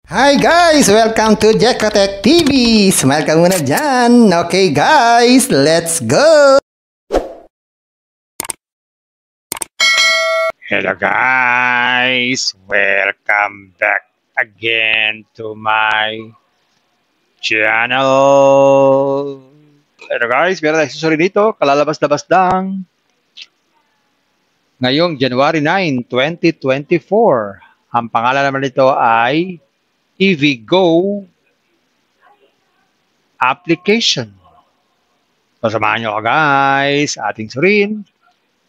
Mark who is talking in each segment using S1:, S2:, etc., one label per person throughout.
S1: Hi guys! Welcome to Jekotech TV! Smile ka muna dyan! Okay guys, let's go!
S2: Hello guys! Welcome back again to my channel! Hello guys, meron tayo susuri dito, kalalabas-labas lang. Ngayong January 9, 2024. Ang pangalan naman nito ay EVgo application. So samahan nyo ako guys, ating surin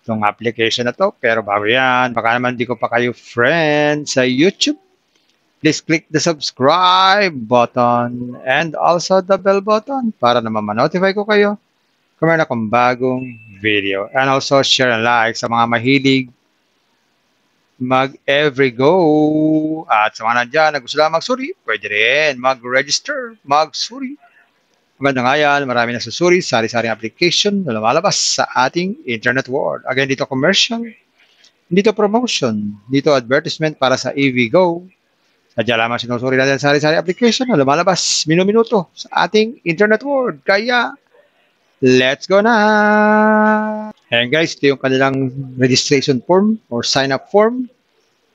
S2: itong application na to. Pero bago yan, baka naman di ko pa kayo friend sa YouTube. Please click the subscribe button and also the bell button para naman ma-notify ko kayo kung meron akong bagong video. And also share and like sa mga mahilig mag-EVgo. At sa mga nandyan na gusto lang magsuri, pwede rin mag-register, magsuri. Maganda nga yan, marami na susuri, sari-saring application na lumalabas sa ating internet world. Again, dito commercial, dito promotion, dito advertisement para sa EVgo. Sadya lamang sinusuri natin sari-sari application na lumalabas minuto sa ating internet world. Kaya, let's go na! And guys, ito yung kanilang registration form or sign-up form.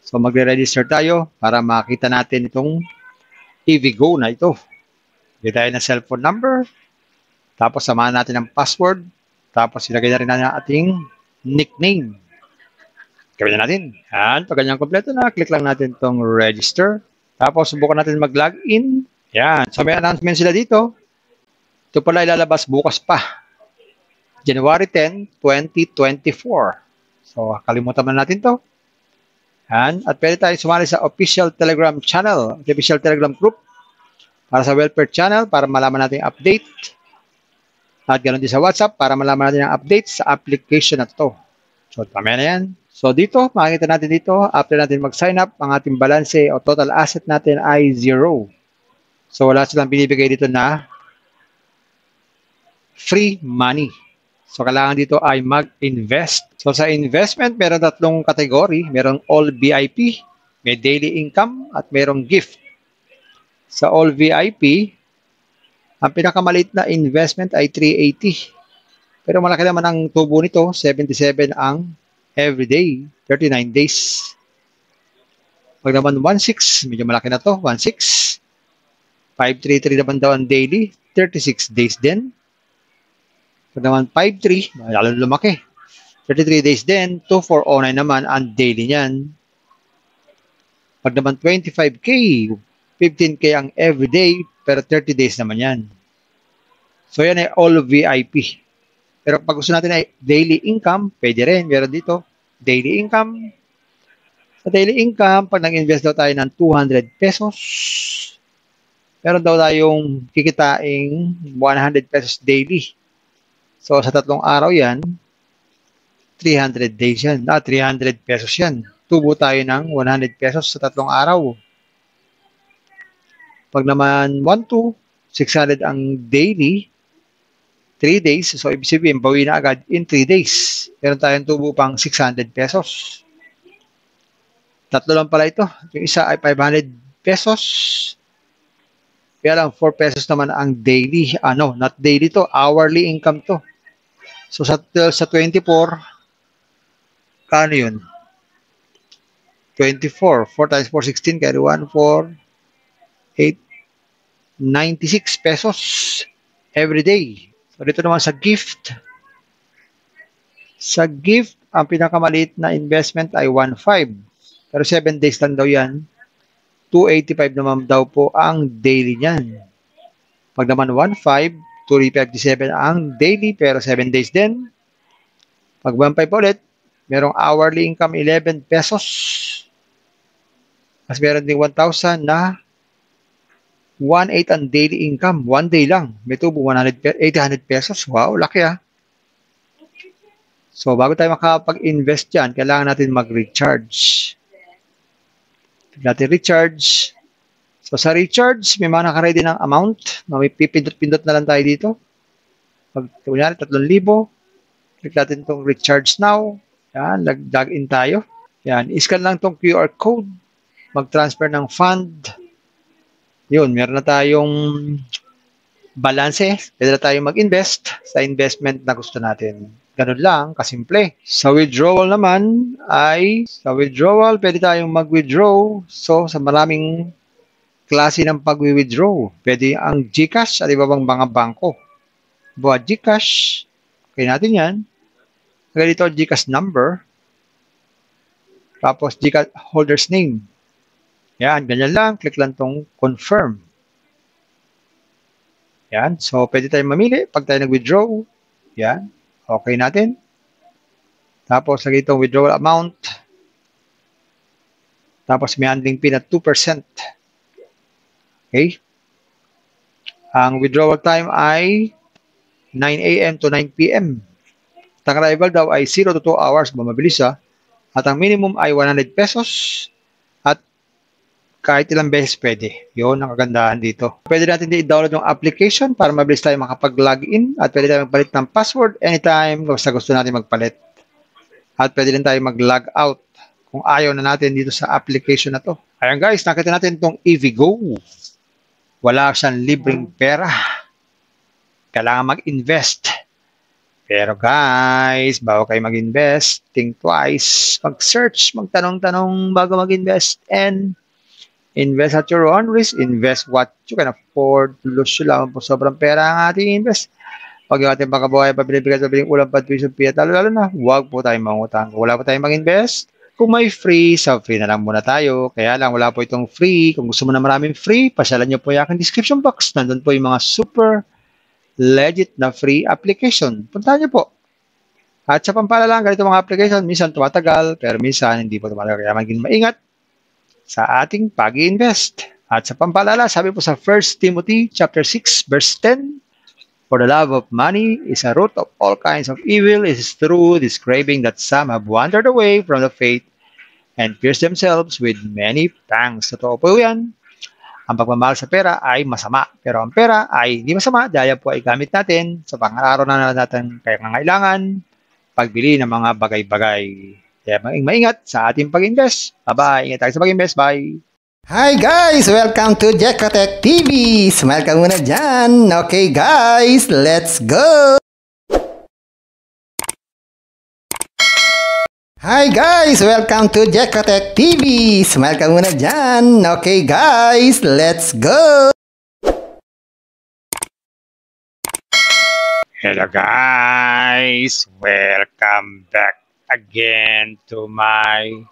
S2: So, magre-register tayo para makita natin itong EVgo na ito. Bigay tayo ng cellphone number. Tapos, samahan natin ang password. Tapos, ilagay na rin natin ang ating nickname. Gawin na natin. Yan, pag ganyan kompleto na, click lang natin itong register. Tapos, subukan natin mag-login. Yan. So, may announcement sila dito. Ito pala ilalabas bukas pa. January 10, 2024. So, kalimutan na natin to. Yan. At pwede tayo sumali sa official Telegram channel, official Telegram group para sa welfare channel para malaman natin yung update. At ganoon din sa WhatsApp para malaman natin ang update sa application na to. So, tama na yan. So, dito, makikita natin dito, after natin mag-sign up, ang ating balance o total asset natin ay 0. So, wala silang binibigay dito na free money. So, kailangan dito ay mag-invest. So, sa investment, meron tatlong kategory. Merong all VIP, may daily income, at merong gift. Sa all VIP, ang pinakamaliit na investment ay 380. Pero malaki naman ang tubo nito, 77 ang everyday, 39 days. Pag naman 1.6, medyo malaki na to, 1.6. 533 naman daw ang daily, 36 days din. Pag naman 5.3, lalo lumaki. 33 days din, 2.409 naman ang daily niyan. Pag naman 25K, 15K ang everyday, pero 30 days naman yan. So, yan ay all VIP. Pero pag gusto natin ay daily income, pwede rin. Meron dito, daily income. Sa daily income, pag nag-invest daw tayo ng 200 pesos, meron daw tayong kikitaing 100 pesos daily. So, sa 3 araw yan, 300 days yan. 300 pesos yan. Tubo tayo ng 100 pesos sa 3 araw. Pag naman 1 to 600 ang daily, 3 days. So, ibig sabihin, bawi na agad in 3 days. Meron tayong tubo pang 600 pesos. 3 lang pala ito. Yung isa ay 500 pesos. Kaya lang, 4 pesos naman ang daily. Not daily to. Hourly income to. So, sa 24, kano yun? 24. 4 times 4, 16. Carry 1, 4, 8, 96 pesos every day. So, dito naman sa gift. Sa gift, ang pinakamaliit na investment ay 1.5. Pero 7 days lang daw yan. 285 naman daw po ang daily niyan. Pag naman 1.5, 257 ang daily pero 7 days din. Pag 1.5 ulit, merong hourly income 11 pesos. Mas meron ding 1,000 na 1.8 ang daily income. 1 day lang. May tubo 800 pesos. Wow, laki ah. So, bago tayo makapag-invest dyan, kailangan natin mag-recharge. Natin recharge. So, sa recharge, may mga nakaready ng amount. May pipindot-pindot na lang tayo dito. Pag kunyari, 3,000. Click natin itong recharge now. Yan, log in tayo. Yan, iscan lang itong QR code. Mag-transfer ng fund. Yun, meron na tayong balance. Pwede na tayong mag-invest sa investment na gusto natin. Ganun lang, kasimple. Sa withdrawal naman pwede tayong mag-withdraw. So, sa maraming klase ng pag-withdraw. Pwede ang GCash at iba bang mga bangko. Buat GCash, okay natin yan. Kaya dito, GCash number. Tapos, GCash holder's name. Yan, ganyan lang. Click lang tong confirm. Yan. So, pwede tayong mamili pag tayo nag-withdraw. Yan. Okay natin. Tapos, lagay itong withdrawal amount. Tapos, may handling fee na 2%. Okay. Ang withdrawal time ay 9 a.m. to 9 p.m. Ang arrival daw ay 0 to 2 hours. Mabilis ha. At ang minimum ay 100 pesos. At kahit ilang beses pwede. Yun ang kagandahan dito. Pwede natin i-download yung application para mabilis tayo makapag-login. At pwede tayo magpalit ng password anytime basta gusto natin magpalit. At pwede din tayo mag-log out kung ayaw na natin dito sa application na to. Ayan guys, nakita natin itong EVGO. Wala siyang libreng pera. Kailangan mag-invest. Pero guys, bago kayo mag-invest, think twice. Mag-search, magtanong-tanong bago mag-invest. And invest at your own risk. Invest what you can afford. Lusyo lang po sobrang pera ang ating invest. Pag yung ating pagkabuhay, pabilibigat sa biling ulang patwisong piyat, lalo na, huwag po tayong mangutang. Kung wala po tayong mag-invest, kung may free, sa free na lang muna tayo. Kaya lang, wala po itong free. Kung gusto mo na maraming free, pasyalan nyo po yung aking description box. Nandun po yung mga super legit na free application. Puntahan nyo po. At sa pampala lang, ganito mga application, minsan tumatagal, pero minsan hindi po tumatagal. Kaya maging maingat sa ating pag-invest. At sa pampalala, sabi po sa 1 Timothy chapter 6, verse 10, for the love of money is a root of all kinds of evil. It is through this craving that some have wandered away from the faith and pierced themselves with many pangs. Totoo po yan. Ang pagmamahal sa pera ay masama. Pero ang pera ay hindi masama dahil po ay gamit natin sa pang-araw na natin kailangan pagbili ng mga bagay-bagay. Kaya maingat sa ating pag-invest. Bye-bye. Ingat tayo sa pag-invest. Bye.
S1: Hi guys! Welcome to Jekotech TV! Smile ka muna dyan! Okay guys, let's go! Hi guys! Welcome to Jekotech TV! Smile ka muna dyan! Okay guys, let's go!
S2: Hello guys! Welcome back again to my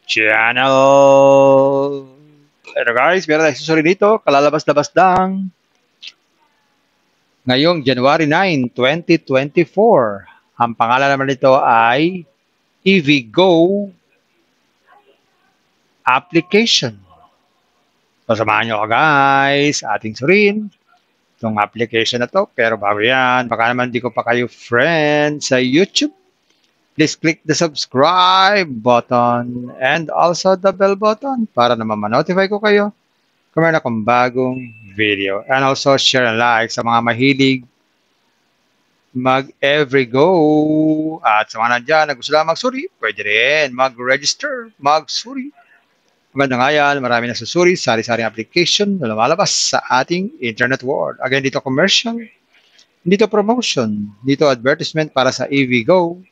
S2: channel. Hello guys, meron tayo susuri dito. Kalalabas-labas lang. Ngayong January 9, 2024. Ang pangalan naman nito ay EVGO application. So, samahan nyo ka guys, ating surin itong application na to. Pero bago yan, baka naman di ko pa kayo friend sa YouTube. Please click the subscribe button and also the bell button para naman ma-notify ko kayo kung meron akong bagong video. And also share and like sa mga mahilig mag-EVGO. At sa mga nandyan na gusto lang magsuri, pwede rin mag-register, magsuri. Maganda nga yan, marami na susuri, sari-saring application na lumalabas sa ating internet world. Again, dito commercial, dito promotion, dito advertisement para sa EVGO.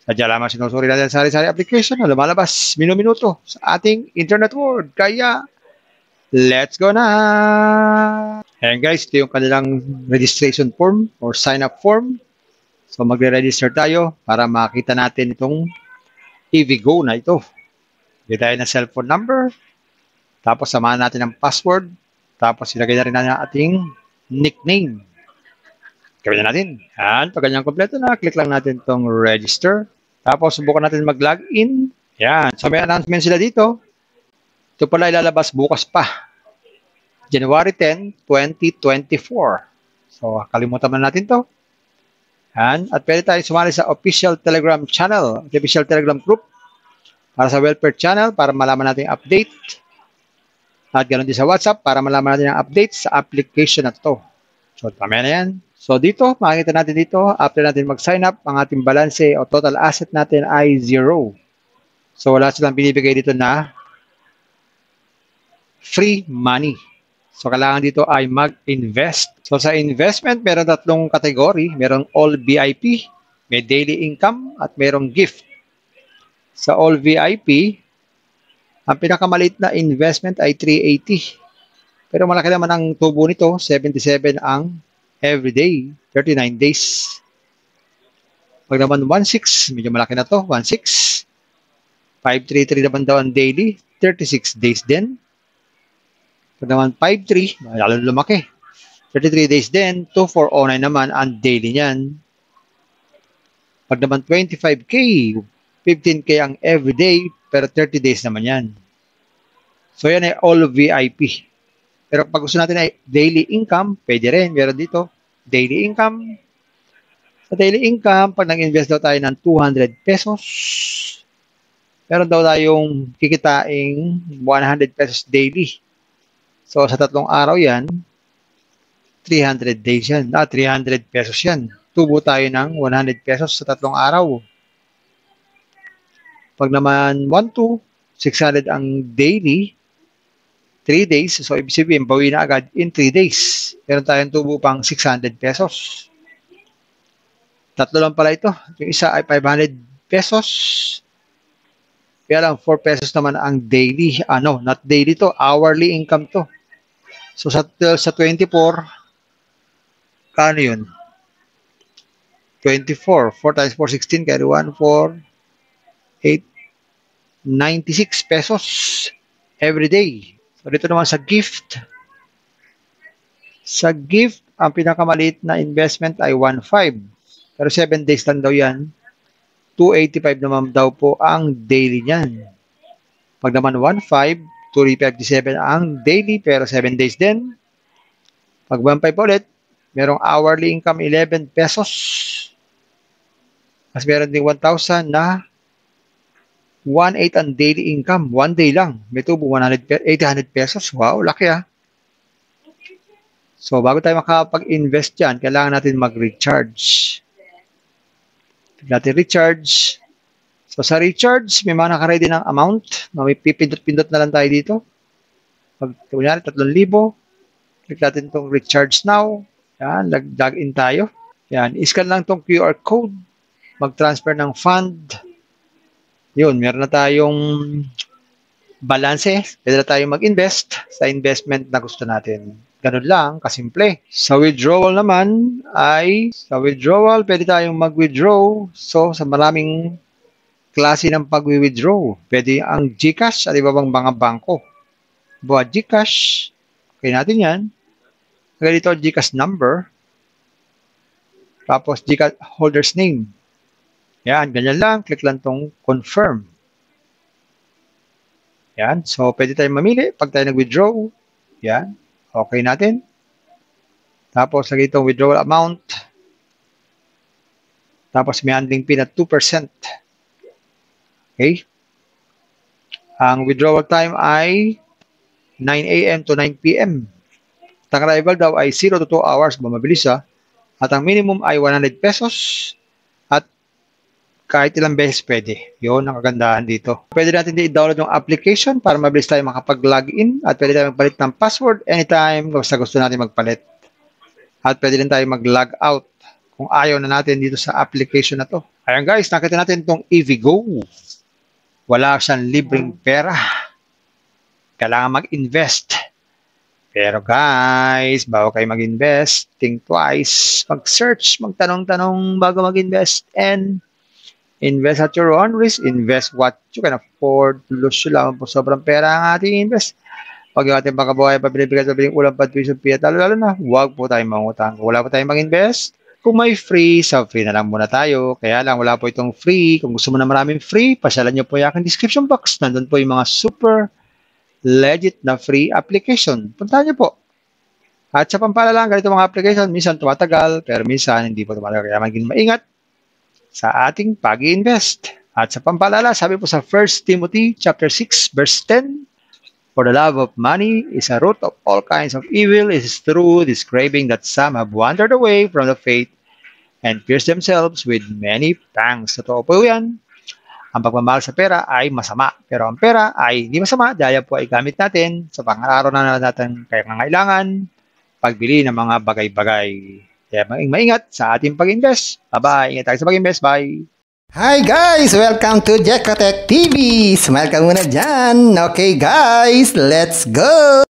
S2: Sadya lamang sinusuri natin sari-saring application na lumalabas minuto sa ating internet world. Kaya, let's go na! Ayan guys, ito yung kanilang registration form or sign-up form. So magre-register tayo para makita natin itong EVGO na ito. Bigay tayo ng cellphone number. Tapos samahan natin ang password. Tapos ilagay na rin natin ang ating nickname. Gawin na natin. Yan, pag ganyan kompleto na, click lang natin itong register. Tapos subukan natin mag-login. Yan, so may announcement sila dito. Ito pala ilalabas bukas pa. January 10, 2024. So, kalimutan na natin to. Yan. At pwede tayo sumali sa official Telegram channel, official Telegram group, para sa welfare channel, para malaman natin yung update. At ganoon din sa WhatsApp, para malaman natin yung update sa application na to. So, tama na yan. So, dito, makikita natin dito, after natin mag-sign up, ang ating balance o total asset natin ay 0. So, wala silang binibigay dito na free money. So, kailangan dito ay mag-invest. So, sa investment, meron tatlong kategory. Merong all VIP, may daily income, at merong gift. Sa all VIP, ang pinakamaliit na investment ay 380. Pero malaki naman ang tubo nito, 77 ang everyday, 39 days. Pag naman 1.6, medyo malaki na to, 1.6. 533 naman daw ang daily, 36 days din. Pag naman 5.3, lalo lumaki. 33 days din, 2.409 naman ang daily niyan. Pag naman 25K, 15K ang everyday, pero 30 days naman yan. So yan ay all VIP. Pero pag gusto natin ay daily income, pwede rin. Meron dito, daily income. Sa daily income, pag nag-invest daw tayo ng 200 pesos, meron daw tayong kikitaing 100 pesos daily. So sa 3 araw yan, 300 days yan. 300 pesos yan. Tubo tayo ng 100 pesos sa 3 araw. Pag naman 1 to 600 ang daily, 3 days, so ibig sabihin, bawi na agad in 3 days. Meron tayong tubo pang 600 pesos. 3 lang pala ito. Yung isa ay 500 pesos. Kaya lang, 4 pesos naman ang daily. Not daily to, hourly income to. So sa 24, kano yun? 24. 4 times 4, 16. Kaya 1, 4, 8, 96 pesos every day. So dito naman sa gift. Sa gift, ang pinakamaliit na investment ay 1.5. Pero 7 days lang daw yan. 285 naman daw po ang daily niyan. Pag naman 1.5, 257 ang daily pero 7 days din. Pag 1.5 ulit, merong hourly income 11 pesos. Mas meron din 1,000 na 1.8 ang daily income. 1 day lang. May tubo 800 pesos. Wow, laki ah. So, bago tayo makapag-invest dyan, kailangan natin mag-recharge. Natin recharge. So, sa recharge, may mga nakaready ng amount. May pipindot-pindot na lang tayo dito. Pag kunyari, 3,000. Click natin itong recharge now. Yan, log in tayo. Yan, iscan lang itong QR code. Mag-transfer ng fund. Yun, meron na tayong balance. Pwede na tayong mag-invest sa investment na gusto natin. Ganun lang, kasimple. Sa withdrawal naman pwede tayong mag-withdraw. So, sa maraming klase ng pag-withdraw. Pwede ang GCash at iba bang mga bangko. Buat GCash, okay natin yan. Kaya dito, GCash number. Tapos, GCash holder's name. Yan, ganyan lang. Click lang tong confirm. Yan. So, pwede tayong mamili pag tayo nag-withdraw. Yan. Okay natin. Tapos, lagay itong withdrawal amount. Tapos, may handling fee na 2%. Okay. Ang withdrawal time ay 9 a.m. to 9 p.m. Ang arrival daw ay 0 to 2 hours. Mabilis ha. At ang minimum ay 100 pesos. At kahit ilang beses pwede. Yun ang kagandahan dito. Pwede natin i-download yung application para mabilis tayo makapag-login at pwede tayo magpalit ng password anytime basta gusto natin magpalit. At pwede din tayo mag-log out kung ayaw na natin dito sa application na to. Ayan guys, nakita natin itong EVgo. Wala siyang libreng pera. Kailangan mag-invest. Pero guys, bago kayo mag-invest, think twice. Mag-search, magtanong-tanong bago mag-invest and invest at your own risk. Invest what you can afford. Lose lamang po sobrang pera ang ating invest. Pag yung ating pagkabuhay, pabilibigat sa biling ulam, patuwisong piyat, lalo na, huwag po tayong mangutang. Kung wala po tayong mag-invest, kung may free, sa free na lang muna tayo. Kaya lang, wala po itong free. Kung gusto mo na maraming free, pasyalan nyo po yung aking description box. Nandun po yung mga super legit na free application. Puntahan nyo po. At sa pampalala, ganito mga application, minsan tumatagal, pero minsan hindi po tumatagal. Kaya maging maingat sa ating pag-invest. At sa pampalala, sabi po sa 1 Timothy chapter 6 verse 10, for the love of money is a root of all kinds of evil. It is through this craving that some have wandered away from the faith and pierced themselves with many pangs. Totoo po yan. ang pagmamahal sa pera ay masama. Pero ang pera ay hindi masama dahil po ay gamit natin sa pang-araw na natin kailangan pagbili ng mga bagay-bagay. Kaya maingat sa ating pag-invest. Bye-bye. Ingat tayo sa pag-invest. Bye.
S1: Hi guys! Welcome to Jekatech TV! Smile ka muna dyan! Okay guys, let's go!